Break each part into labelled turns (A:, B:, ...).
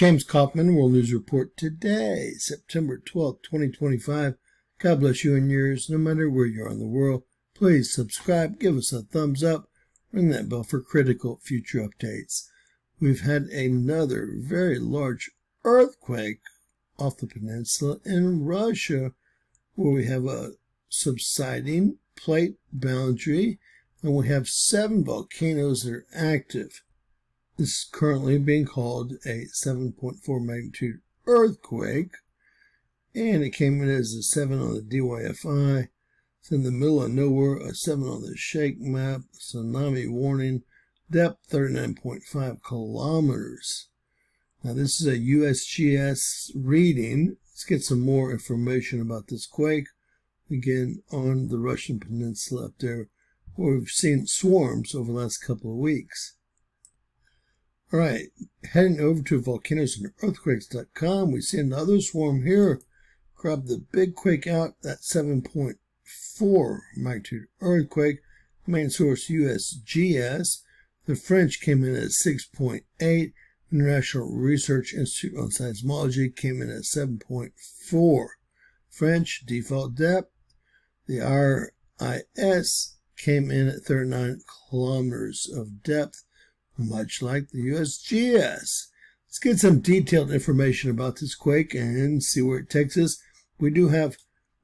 A: James Kaufman, World News Report today, September 12th, 2025. God bless you and yours, no matter where you are in the world. Please subscribe, give us a thumbs up, ring that bell for critical future updates. We've had another very large earthquake off the peninsula in Russia, where we have a subsiding plate boundary, and we have 7 volcanoes that are active. This is currently being called a 7.4 magnitude earthquake, and it came in as a 7 on the DYFI. It's in the middle of nowhere, a 7 on the shake map, tsunami warning, depth 39.5 kilometers. Now this is a USGS reading. Let's get some more information about this quake. Again, on the Russian peninsula up there, where we've seen swarms over the last couple of weeks. All right, heading over to volcanoesandearthquakes.com, we see another swarm here. Grab the big quake out, that 7.4 magnitude earthquake. Main source USGS. The French came in at 6.8. International Research Institute on Seismology came in at 7.4. French default depth. The RIS came in at 39 kilometers of depth, much like the USGS. Let's get some detailed information about this quake and see where it takes us. We do have,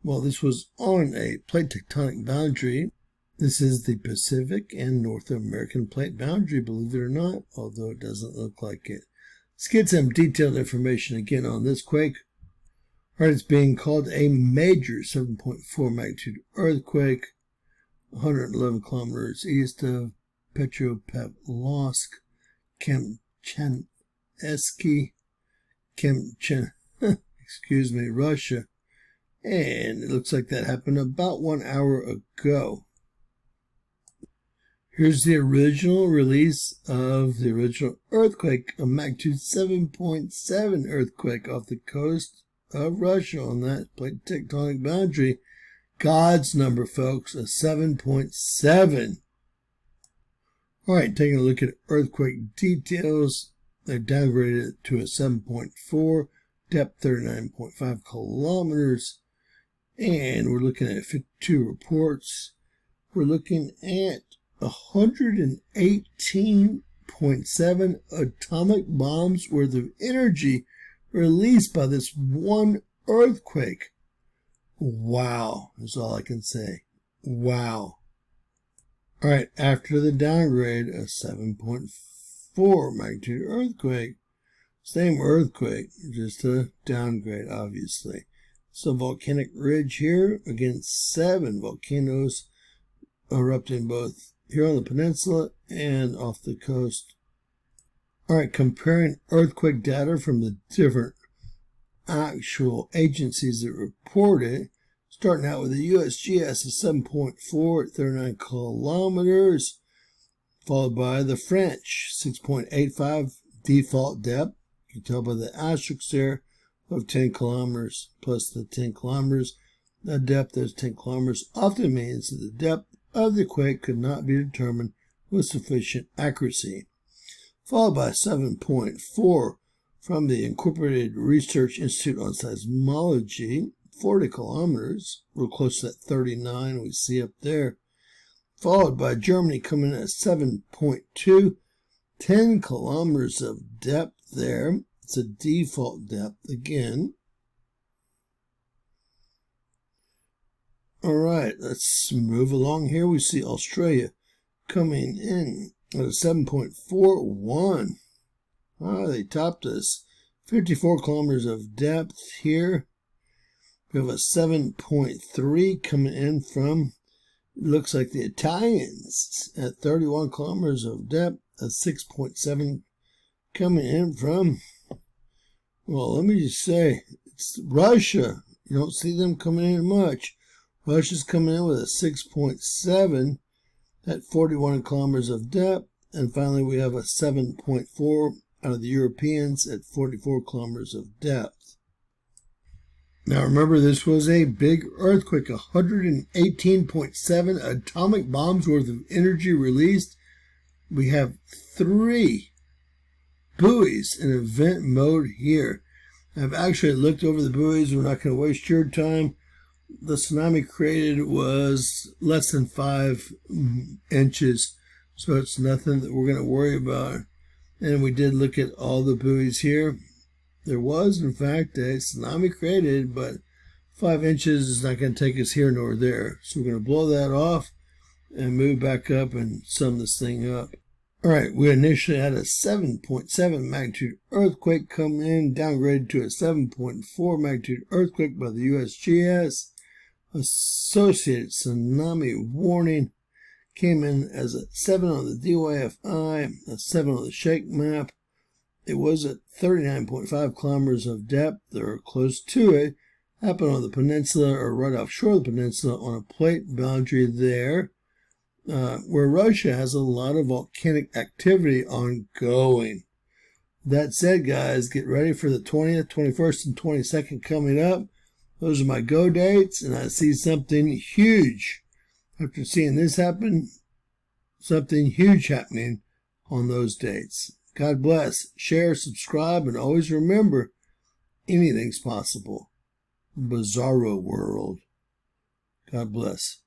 A: well, this was on a plate tectonic boundary. This is the Pacific and North American plate boundary, believe it or not, although it doesn't look like it. Let's get some detailed information again on this quake. All right, it's being called a major 7.4 magnitude earthquake, 111 kilometers east of Petropavlovsk, Russia. And it looks like that happened about 1 hour ago. Here's the original release of the original earthquake, a magnitude 7.7 earthquake off the coast of Russia on that plate tectonic boundary. God's number, folks, a 7.7. All right, taking a look at earthquake details. They've downgraded it to a 7.4, depth 39.5 kilometers. And we're looking at 52 reports. We're looking at 118.7 atomic bombs worth of energy released by this one earthquake. Wow, is all I can say. Wow. All right, after the downgrade, a 7.4 magnitude earthquake. Same earthquake, just a downgrade, obviously. So volcanic ridge here, again, 7 volcanoes erupting both here on the peninsula and off the coast. All right, comparing earthquake data from the different actual agencies that report it. Starting out with the USGS of 7.4 at 39 kilometers, followed by the French 6.85 default depth. You can tell by the asterisks there of 10 kilometers plus the 10 kilometers. The depth of 10 kilometers often means that the depth of the quake could not be determined with sufficient accuracy. Followed by 7.4 from the Incorporated Research Institute on Seismology, 40 kilometers. Real close to that 39 we see up there. Followed by Germany coming in at 7.2, 10 kilometers of depth there. It's a default depth again. All right, let's move along here. We see Australia coming in at a 7.41. They topped us. 54 kilometers of depth here. We have a 7.3 coming in from, looks like the Italians at 31 kilometers of depth. A 6.7 coming in from, well, let me just say, it's Russia. You don't see them coming in much. Russia's coming in with a 6.7 at 41 kilometers of depth. And finally, we have a 7.4 out of the Europeans at 44 kilometers of depth. Now remember, this was a big earthquake, 118.7 atomic bombs worth of energy released. We have 3 buoys in event mode here. I've actually looked over the buoys. We're not going to waste your time. The tsunami created was less than 5 inches, so it's nothing that we're going to worry about. And we did look at all the buoys here. There was, in fact, a tsunami created, but 5 inches is not going to take us here nor there. So we're going to blow that off and move back up and sum this thing up. All right, we initially had a 7.7 magnitude earthquake come in, downgraded to a 7.4 magnitude earthquake by the USGS. Associated tsunami warning came in as a 7 on the DYFI, a 7 on the shake map. It was at 39.5 kilometers of depth, or close to it. Happened on the peninsula, or right offshore of the peninsula, on a plate boundary there, where Russia has a lot of volcanic activity ongoing. That said, guys, get ready for the 20th, 21st, and 22nd coming up. Those are my go dates, and I see something huge. After seeing this happen, something huge happening on those dates. God bless. Share, subscribe, and always remember, anything's possible. Bizarro world. God bless.